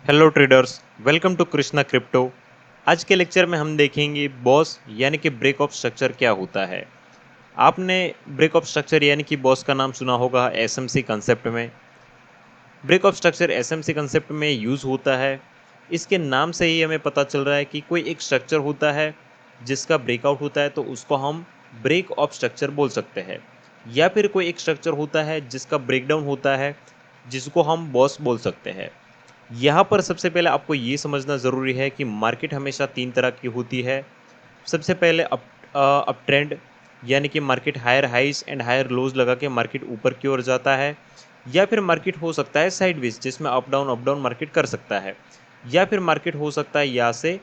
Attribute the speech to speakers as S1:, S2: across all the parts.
S1: Hello traders, welcome to Krishna crypto. आज के lecture में हम देखेंगे बॉस यानी कि ब्रेक ऑफ स्ट्रक्चर क्या होता है। आपने ब्रेक ऑफ स्ट्रक्चर यानी कि बॉस का नाम सुना होगा एसएमसी कंसेप्ट में। Break of structure SMC concept में यूज़ होता है। इसके नाम से ही हमें पता चल रहा है कि कोई एक स्ट्रक्चर होता है जिसका ब्रेकआउट होता है तो उसको हम ब्रेक ऑफ स्ट्रक्चर बोल सकते हैं, या फिर कोई एक स्ट्रक्चर होता है जिसका ब्रेकडाउन होता है जिसको हम बॉस बोल सकते हैं। यहाँ पर सबसे पहले आपको ये समझना ज़रूरी है कि मार्केट हमेशा 3 तरह की होती है। सबसे पहले अप ट्रेंड, यानी कि market higher highs and higher lows लगा के मार्केट ऊपर की ओर जाता है, या फिर मार्केट हो सकता है साइडवेज जिसमें अप डाउन मार्केट कर सकता है, या फिर मार्केट हो सकता है यहाँ से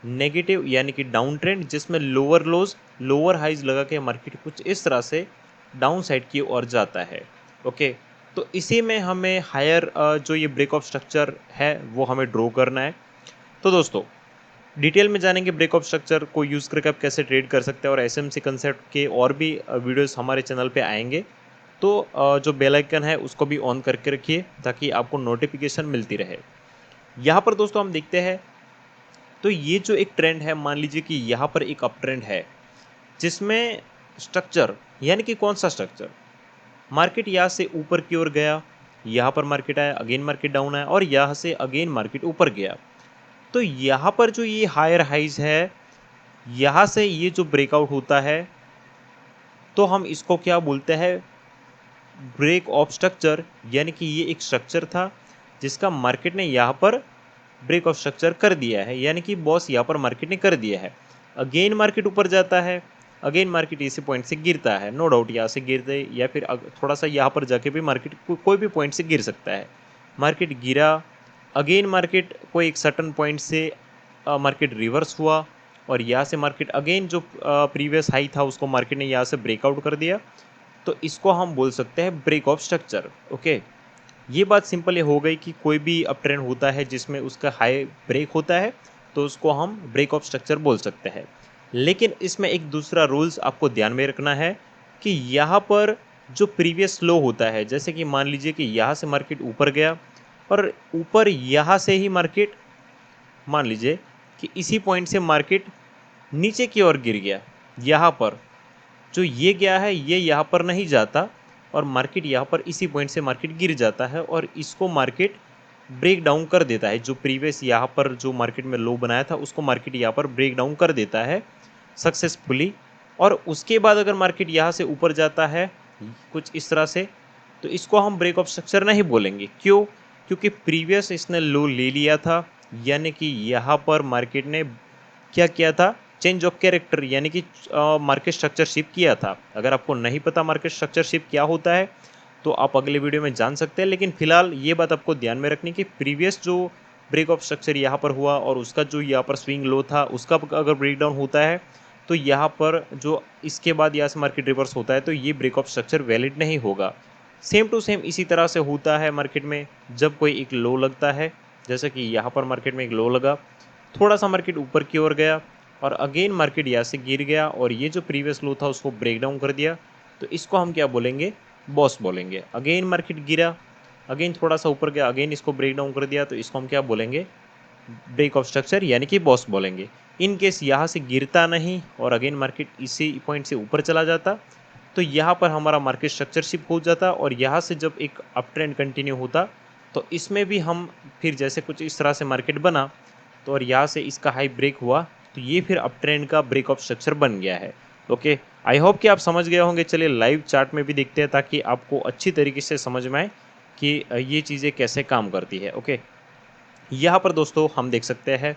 S1: नेगेटिव यानी कि डाउन ट्रेंड जिसमें लोअर लोज लोअर हाइज लगा के मार्केट कुछ इस तरह से डाउन साइड की ओर जाता है। ओके, तो इसी में हमें हायर जो ये ब्रेक ऑफ स्ट्रक्चर है वो हमें ड्रॉ करना है। तो दोस्तों, डिटेल में जानेंगे ब्रेक ऑफ स्ट्रक्चर को यूज़ करके आप कैसे ट्रेड कर सकते हैं, और एसएमसी कंसेप्ट के और भी वीडियोस हमारे चैनल पे आएंगे। तो जो बेल आइकन है उसको भी ऑन करके रखिए ताकि आपको नोटिफिकेशन मिलती रहे। यहाँ पर दोस्तों हम देखते हैं, तो ये जो एक ट्रेंड है, मान लीजिए कि यहाँ पर एक अप ट्रेंड है जिसमें स्ट्रक्चर यानी कि कौन सा स्ट्रक्चर, मार्केट यहाँ से ऊपर की ओर गया, यहाँ पर मार्केट आया, अगेन मार्केट डाउन आया, और यहाँ से अगेन मार्केट ऊपर गया। तो यहाँ पर जो ये हायर हाइज है, यहाँ से ये जो ब्रेकआउट होता है तो हम इसको क्या बोलते हैं, ब्रेक ऑफ स्ट्रक्चर। यानी कि ये एक स्ट्रक्चर था जिसका मार्केट ने यहाँ पर ब्रेक ऑफ स्ट्रक्चर कर दिया है, यानी कि बॉस यहाँ पर मार्केट ने कर दिया है। अगेन मार्केट ऊपर जाता है, अगेन मार्केट इसी पॉइंट से गिरता है, नो डाउट यहाँ से गिरते, या फिर थोड़ा सा यहाँ पर जाके भी मार्केट कोई भी पॉइंट से गिर सकता है। मार्केट गिरा, अगेन मार्केट कोई एक सर्टन पॉइंट से मार्केट रिवर्स हुआ, और यहाँ से मार्केट अगेन जो प्रीवियस हाई था उसको मार्केट ने यहाँ से ब्रेकआउट कर दिया। तो इसको हम बोल सकते हैं ब्रेक ऑफ स्ट्रक्चर। ओके, ये बात सिंपल ये हो गई कि कोई भी अप ट्रेंड होता है जिसमें उसका हाई ब्रेक होता है तो उसको हम ब्रेक ऑफ स्ट्रक्चर बोल सकते हैं। लेकिन इसमें एक दूसरा रूल्स आपको ध्यान में रखना है कि यहाँ पर जो प्रीवियस लो होता है, जैसे कि मान लीजिए कि यहाँ से मार्केट ऊपर गया और ऊपर यहाँ से ही मार्केट, मान लीजिए कि इसी पॉइंट से मार्केट नीचे की ओर गिर गया, यहाँ पर जो ये गया है ये यहाँ पर नहीं जाता, और मार्केट यहाँ पर इसी पॉइंट से मार्केट गिर जाता है, और इसको मार्केट ब्रेक डाउन कर देता है। जो प्रीवियस यहाँ पर जो मार्केट में लो बनाया था उसको मार्केट यहाँ पर ब्रेक डाउन कर देता है सक्सेसफुली। और उसके बाद अगर मार्केट यहाँ से ऊपर जाता है कुछ इस तरह से, तो इसको हम ब्रेक ऑफ स्ट्रक्चर नहीं बोलेंगे। क्यों? क्योंकि प्रीवियस इसने लो ले लिया था, यानी कि यहाँ पर मार्केट ने क्या किया था, चेंज ऑफ कैरेक्टर, यानी कि मार्केट स्ट्रक्चर शिफ्ट किया था। अगर आपको नहीं पता मार्केट स्ट्रक्चर शिफ्ट क्या होता है तो आप अगले वीडियो में जान सकते हैं, लेकिन फिलहाल ये बात आपको ध्यान में रखनी कि प्रीवियस जो ब्रेक ऑफ स्ट्रक्चर यहाँ पर हुआ और उसका जो यहाँ पर स्विंग लो था उसका अगर ब्रेक डाउन होता है तो यहाँ पर जो इसके बाद यहाँ से मार्केट रिवर्स होता है तो ये ब्रेक ऑफ स्ट्रक्चर वैलिड नहीं होगा। सेम टू सेम इसी तरह से होता है मार्केट में, जब कोई एक लो लगता है, जैसे कि यहाँ पर मार्केट में एक लो लगा, थोड़ा सा मार्केट ऊपर की ओर गया और अगेन मार्केट यहाँ से गिर गया और ये जो प्रीवियस लो था उसको ब्रेक डाउन कर दिया, तो इसको हम क्या बोलेंगे, बॉस बोलेंगे। अगेन मार्केट गिरा, अगेन थोड़ा सा ऊपर गया, अगेन इसको ब्रेक डाउन कर दिया, तो इसको हम क्या बोलेंगे, ब्रेक ऑफ स्ट्रक्चर यानी कि बॉस बोलेंगे। इन केस यहाँ से गिरता नहीं और अगेन मार्केट इसी पॉइंट से ऊपर चला जाता तो यहाँ पर हमारा मार्केट स्ट्रक्चर शिफ्ट हो जाता, और यहाँ से जब एक अप ट्रेंड कंटिन्यू होता तो इसमें भी हम फिर जैसे कुछ इस तरह से मार्केट बना, तो और यहाँ से इसका हाई ब्रेक हुआ, तो ये फिर अप ट्रेंड का ब्रेक ऑफ स्ट्रक्चर बन गया है। ओके, आई होप कि आप समझ गए होंगे। चलिए लाइव चार्ट में भी देखते हैं ताकि आपको अच्छी तरीके से समझ में आए कि ये चीज़ें कैसे काम करती है। ओके, यहाँ पर दोस्तों हम देख सकते हैं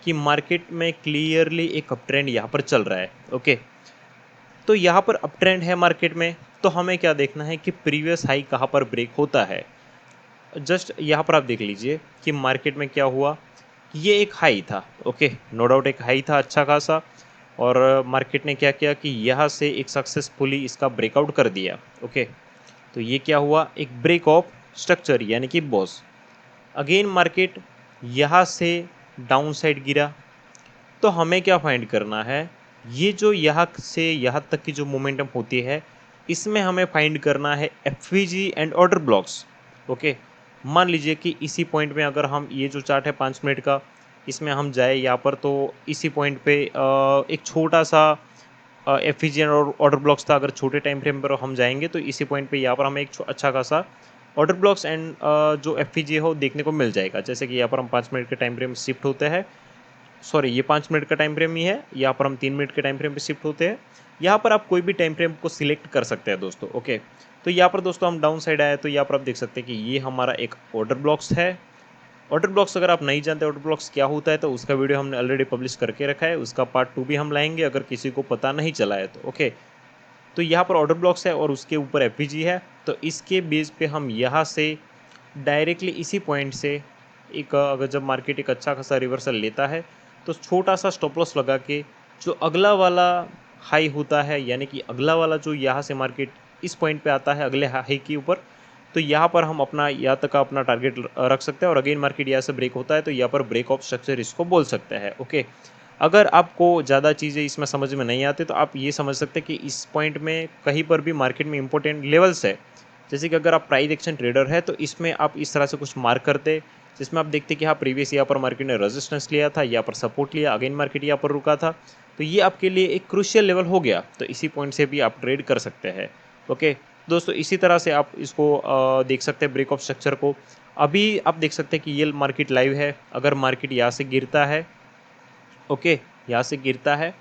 S1: कि मार्केट में क्लियरली एक अप ट्रेंड यहाँ पर चल रहा है। ओके, तो यहाँ पर अप ट्रेंड है मार्केट में, तो हमें क्या देखना है कि प्रीवियस हाई कहाँ पर ब्रेक होता है। जस्ट यहाँ पर आप देख लीजिए कि मार्केट में क्या हुआ, ये एक हाई था। ओके, नो डाउट एक हाई था अच्छा खासा, और मार्केट ने क्या किया कि यहाँ से एक सक्सेसफुली इसका ब्रेकआउट कर दिया। ओके, तो ये क्या हुआ, एक ब्रेक ऑफ स्ट्रक्चर यानी कि बॉस। अगेन मार्केट यहाँ से डाउन साइड गिरा, तो हमें क्या फाइंड करना है, ये जो यहाँ से यहाँ तक की जो मोमेंटम होती है इसमें हमें फाइंड करना है FVG and order blocks. Okay, मान लीजिए कि इसी पॉइंट में अगर हम ये जो चार्ट है 5 मिनट का, इसमें हम जाए यहाँ पर, तो इसी पॉइंट पे एक छोटा सा एफिजिएंट और ऑर्डर ब्लॉक्स था। अगर छोटे टाइम फ्रेम पर हम जाएंगे तो इसी पॉइंट पे यहाँ पर हमें एक अच्छा खासा ऑर्डर ब्लॉक्स एंड जो एफपीजी हो देखने को मिल जाएगा। जैसे कि यहाँ पर हम 5 मिनट के टाइम फ्रेम शिफ्ट होते हैं, सॉरी ये 5 मिनट का टाइम फ्रेम ही है, यहाँ पर हम 3 मिनट के टाइम फ्रेम पे शिफ्ट होते हैं। यहाँ पर आप कोई भी टाइम फ्रेम को सिलेक्ट कर सकते हैं दोस्तों। ओके, तो यहाँ पर दोस्तों हम डाउन साइड आए तो यहाँ पर आप देख सकते हैं कि ये हमारा एक ऑर्डर ब्लॉक्स है। ऑर्डर ब्लॉक्स अगर आप नहीं जानते ऑर्डर ब्लॉक्स क्या होता है तो उसका वीडियो हमने ऑलरेडी पब्लिश करके रखा है, उसका पार्ट 2 भी हम लाएंगे अगर किसी को पता नहीं चला है तो। ओके, तो यहाँ पर ऑर्डर ब्लॉक्स है और उसके ऊपर एफवीजी है, तो इसके बेस पे हम यहाँ से डायरेक्टली इसी पॉइंट से एक अगर जब मार्केट एक अच्छा खासा रिवर्सल लेता है तो छोटा सा स्टॉप लॉस लगा के जो अगला वाला हाई होता है, यानी कि अगला वाला जो यहाँ से मार्केट इस पॉइंट पे आता है अगले हाई के ऊपर, तो यहाँ पर हम अपना यहाँ तक का अपना टारगेट रख सकते हैं। और अगेन मार्केट यहाँ से ब्रेक होता है तो यहाँ पर ब्रेक ऑफ स्ट्रक्चर इसको बोल सकते हैं। ओके, अगर आपको ज़्यादा चीज़ें इसमें समझ में नहीं आती तो आप ये समझ सकते हैं कि इस पॉइंट में कहीं पर भी मार्केट में इंपॉर्टेंट लेवल्स है। जैसे कि अगर आप प्राइस एक्शन ट्रेडर है तो इसमें आप इस तरह से कुछ मार्क करते, जिसमें आप देखते कि हाँ प्रीवियस यहाँ पर मार्केट ने रेजिस्टेंस लिया था, यहाँ पर सपोर्ट लिया, अगेन मार्केट यहाँ पर रुका था, तो ये आपके लिए एक क्रूशियल लेवल हो गया, तो इसी पॉइंट से भी आप ट्रेड कर सकते हैं। ओके दोस्तों, इसी तरह से आप इसको देख सकते हैं ब्रेक ऑफ स्ट्रक्चर को। अभी आप देख सकते हैं कि ये मार्केट लाइव है। अगर मार्केट यहाँ से गिरता है, ओके यहाँ से गिरता है,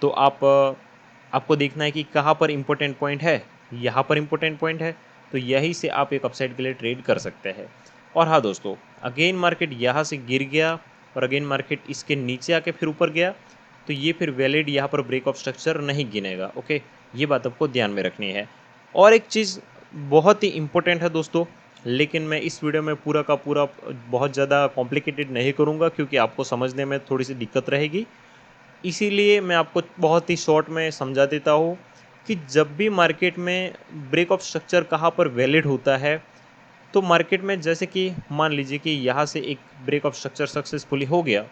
S1: तो आपको देखना है कि कहाँ पर इम्पोर्टेंट पॉइंट है, यहाँ पर इम्पोर्टेंट पॉइंट है, तो यहीं से आप एक अपसाइड के लिए ट्रेड कर सकते हैं। और हाँ दोस्तों, अगेन मार्केट यहाँ से गिर गया और अगेन मार्केट इसके नीचे आके फिर ऊपर गया, तो ये फिर वैलिड यहाँ पर ब्रेक ऑफ स्ट्रक्चर नहीं गिनेगा। ओके, ये बात आपको ध्यान में रखनी है। और एक चीज़ बहुत ही इम्पोर्टेंट है दोस्तों, लेकिन मैं इस वीडियो में पूरा का पूरा बहुत ज़्यादा कॉम्प्लिकेटेड नहीं करूँगा क्योंकि आपको समझने में थोड़ी सी दिक्कत रहेगी, इसीलिए मैं आपको बहुत ही शॉर्ट में समझा देता हूँ कि जब भी मार्केट में ब्रेक ऑफ स्ट्रक्चर कहाँ पर वैलिड होता है, तो मार्केट में जैसे कि मान लीजिए कि यहाँ से एक ब्रेक ऑफ स्ट्रक्चर सक्सेसफुली हो गया,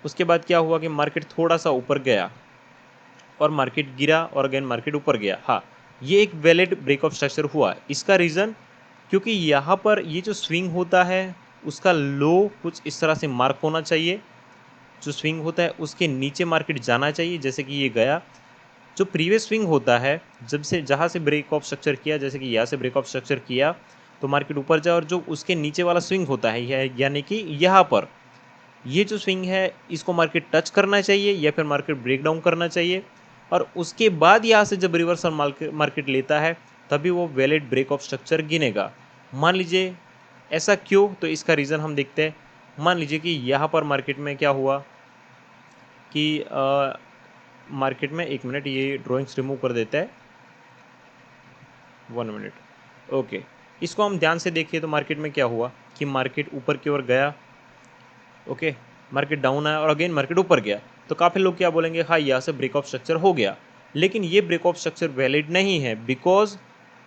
S1: उसके बाद क्या हुआ कि मार्केट थोड़ा सा ऊपर गया और मार्केट गिरा और अगेन मार्केट ऊपर गया। हाँ, ये एक वैलिड ब्रेक ऑफ स्ट्रक्चर हुआ। इसका रीज़न क्योंकि यहाँ पर ये जो स्विंग होता है उसका लो कुछ इस तरह से मार्क होना चाहिए, जो स्विंग होता है उसके नीचे मार्केट जाना चाहिए, जैसे कि ये गया। जो प्रीवियस स्विंग होता है जब से जहाँ से ब्रेक ऑफ स्ट्रक्चर किया, जैसे कि यहाँ से ब्रेक ऑफ स्ट्रक्चर किया तो मार्केट ऊपर जाए, और जो उसके नीचे वाला स्विंग होता है यानी कि यहाँ पर ये जो स्विंग है इसको मार्केट टच करना चाहिए या फिर मार्केट ब्रेक डाउन करना चाहिए, और उसके बाद यहाँ से जब रिवर्सल मार्केट लेता है तभी वो वैलिड ब्रेक ऑफ स्ट्रक्चर गिनेगा। मान लीजिए ऐसा क्यों, तो इसका रीज़न हम देखते हैं। मान लीजिए कि यहाँ पर मार्केट में क्या हुआ कि मार्केट में, एक मिनट ये ड्राइंग्स रिमूव कर देता है, 1 मिनट। ओके, इसको हम ध्यान से देखिए तो मार्केट में क्या हुआ कि मार्केट ऊपर की ओर गया, ओके, मार्केट डाउन आया और अगेन मार्केट ऊपर गया, तो काफ़ी लोग क्या बोलेंगे, हाँ यहाँ से ब्रेक ऑफ स्ट्रक्चर हो गया, लेकिन ये ब्रेक ऑफ स्ट्रक्चर वैलिड नहीं है। बिकॉज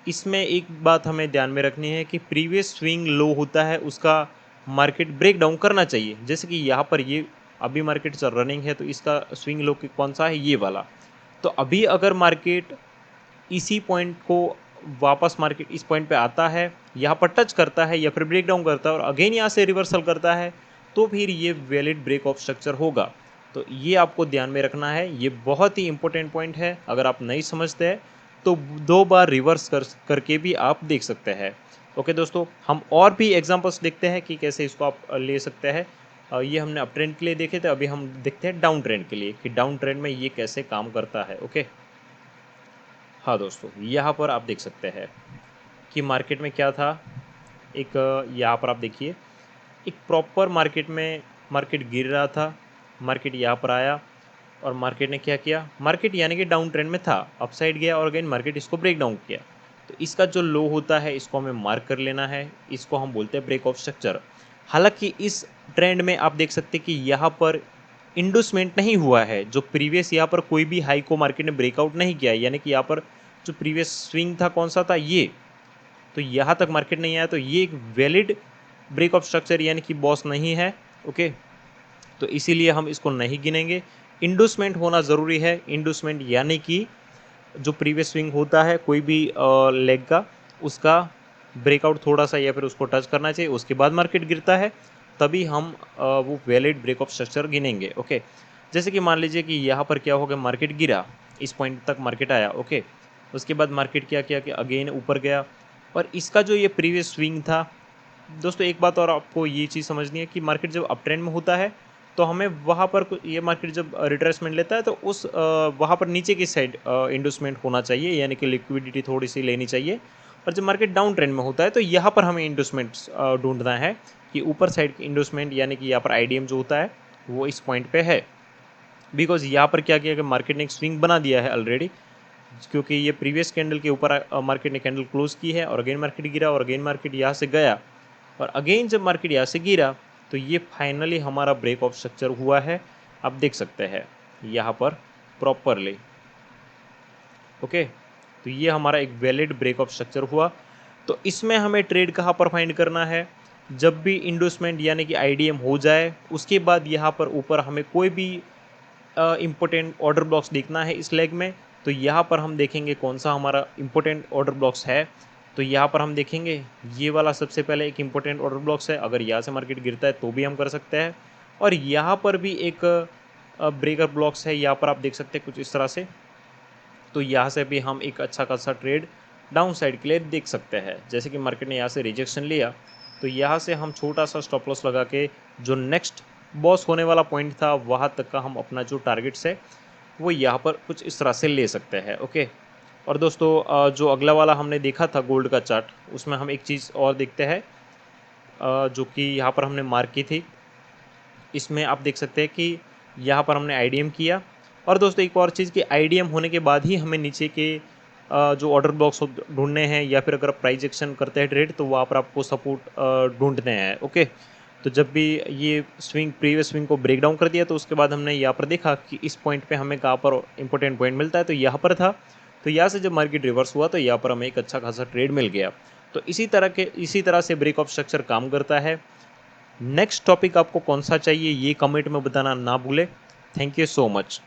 S1: इसमें एक बात हमें ध्यान में रखनी है कि प्रीवियस स्विंग लो होता है उसका मार्केट ब्रेक डाउन करना चाहिए। जैसे कि यहाँ पर ये अभी मार्केट चल रनिंग है तो इसका स्विंग लो कौन सा है, ये वाला। तो अभी अगर मार्केट इसी पॉइंट को वापस मार्केट इस पॉइंट पे आता है, यहाँ पर टच करता है या फिर ब्रेक डाउन करता है और अगेन यहाँ से रिवर्सल करता है, तो फिर ये वैलिड ब्रेक ऑफ स्ट्रक्चर होगा। तो ये आपको ध्यान में रखना है, ये बहुत ही इंपॉर्टेंट पॉइंट है। अगर आप नहीं समझते हैं तो 2 बार रिवर्स करके भी आप देख सकते हैं। ओके दोस्तों, हम और भी एग्जांपल्स देखते हैं कि कैसे इसको आप ले सकते हैं। ये हमने अप ट्रेंड के लिए देखे थे, अभी हम देखते हैं डाउन ट्रेंड के लिए कि डाउन ट्रेंड में ये कैसे काम करता है। ओके, हाँ दोस्तों, यहाँ पर आप देख सकते हैं कि मार्केट में क्या था। एक यहाँ पर आप देखिए, एक प्रॉपर मार्केट में मार्केट गिर रहा था, मार्केट यहाँ पर आया और मार्केट ने क्या किया, मार्केट यानी कि डाउन ट्रेंड में था, अपसाइड गया और अगेन मार्केट इसको ब्रेक डाउन किया। तो इसका जो लो होता है इसको हमें मार्क कर लेना है, इसको हम बोलते हैं ब्रेक ऑफ स्ट्रक्चर। हालांकि इस ट्रेंड में आप देख सकते हैं कि यहाँ पर इंडूसमेंट नहीं हुआ है, जो प्रीवियस यहाँ पर कोई भी हाई को मार्केट ने ब्रेकआउट नहीं किया है, यानी कि यहाँ पर जो प्रीवियस स्विंग था कौन सा था, ये, तो यहाँ तक मार्केट नहीं आया, तो ये एक वैलिड ब्रेक ऑफ स्ट्रक्चर यानी कि बॉस नहीं है। ओके, तो इसीलिए हम इसको नहीं गिनेंगे। इंडूसमेंट होना ज़रूरी है। इंडूसमेंट यानी कि जो प्रीवियस स्विंग होता है कोई भी लेग का, उसका ब्रेकआउट थोड़ा सा या फिर उसको टच करना चाहिए, उसके बाद मार्केट गिरता है, तभी हम वो वैलिड ब्रेक ऑफ स्ट्रक्चर गिनेंगे। ओके, जैसे कि मान लीजिए कि यहाँ पर क्या हो गया, मार्केट गिरा, इस पॉइंट तक मार्केट आया। ओके, उसके बाद मार्केट क्या किया कि अगेन ऊपर गया, और इसका जो ये प्रीवियस स्विंग था दोस्तों, एक बात और आपको ये चीज़ समझनी है कि मार्केट जब अप ट्रेंड में होता है तो हमें वहाँ पर ये मार्केट जब रिट्रेसमेंट लेता है तो उस वहाँ पर नीचे की साइड इंडोसमेंट होना चाहिए, यानी कि लिक्विडिटी थोड़ी सी लेनी चाहिए। और जब मार्केट डाउन ट्रेंड में होता है तो यहाँ पर हमें इंडोसमेंट्स ढूंढना है कि ऊपर साइड की इंडोसमेंट, यानी कि यहाँ पर आईडीएम जो होता है वो इस पॉइंट पे है। बिकॉज यहाँ पर क्या किया कि मार्केट ने एक स्विंग बना दिया है ऑलरेडी, क्योंकि ये प्रीवियस कैंडल के ऊपर मार्केट ने कैंडल क्लोज की है, और अगेन मार्केट गिरा, और अगेन मार्केट यहाँ से गया, और अगेन जब मार्केट यहाँ से गिरा तो ये फाइनली हमारा ब्रेक ऑफ स्ट्रक्चर हुआ है। आप देख सकते हैं यहाँ पर प्रॉपरली। ओके, तो ये हमारा एक वैलिड ब्रेक ऑफ स्ट्रक्चर हुआ। तो इसमें हमें ट्रेड कहाँ पर फाइंड करना है, जब भी इंडोसमेंट यानी कि आईडीएम हो जाए उसके बाद यहाँ पर ऊपर हमें कोई भी इम्पोर्टेंट ऑर्डर ब्लॉक्स देखना है इस लेग में। तो यहाँ पर हम देखेंगे कौन सा हमारा इम्पोर्टेंट ऑर्डर ब्लॉक्स है। तो यहाँ पर हम देखेंगे ये वाला सबसे पहले एक इम्पोर्टेंट ऑर्डर ब्लॉक्स है, अगर यहाँ से मार्केट गिरता है तो भी हम कर सकते हैं। और यहाँ पर भी एक ब्रेकर ब्लॉक्स है, यहाँ पर आप देख सकते हैं कुछ इस तरह से। तो यहाँ से भी हम एक अच्छा खासा ट्रेड डाउन साइड के लिए देख सकते हैं। जैसे कि मार्केट ने यहाँ से रिजेक्शन लिया तो यहाँ से हम छोटा सा स्टॉप लॉस लगा के जो नेक्स्ट बॉस होने वाला पॉइंट था वहाँ तक का हम अपना जो टारगेट्स है वो यहाँ पर कुछ इस तरह से ले सकते हैं। ओके, और दोस्तों जो अगला वाला हमने देखा था गोल्ड का चार्ट, उसमें हम एक चीज़ और देखते हैं जो कि यहाँ पर हमने मार्क की थी। इसमें आप देख सकते हैं कि यहाँ पर हमने आईडीएम किया, और दोस्तों एक और चीज़ कि आईडीएम होने के बाद ही हमें नीचे के जो ऑर्डर ब्लॉक्स ढूंढने हैं, या फिर अगर प्राइस एक्शन करते हैं ट्रेड तो वहाँ पर आपको सपोर्ट ढूंढने हैं। ओके, तो जब भी ये स्विंग प्रीवियस स्विंग को ब्रेक डाउन कर दिया तो उसके बाद हमने यहाँ पर देखा कि इस पॉइंट पे हमें कहाँ पर इंपॉर्टेंट पॉइंट मिलता है, तो यहाँ पर था। तो यहाँ से जब मार्केट रिवर्स हुआ तो यहाँ पर हमें एक अच्छा खासा ट्रेड मिल गया। तो इसी तरह से ब्रेक ऑफ स्ट्रक्चर काम करता है। नेक्स्ट टॉपिक आपको कौन सा चाहिए ये कमेंट में बताना ना भूले। Thank you so much.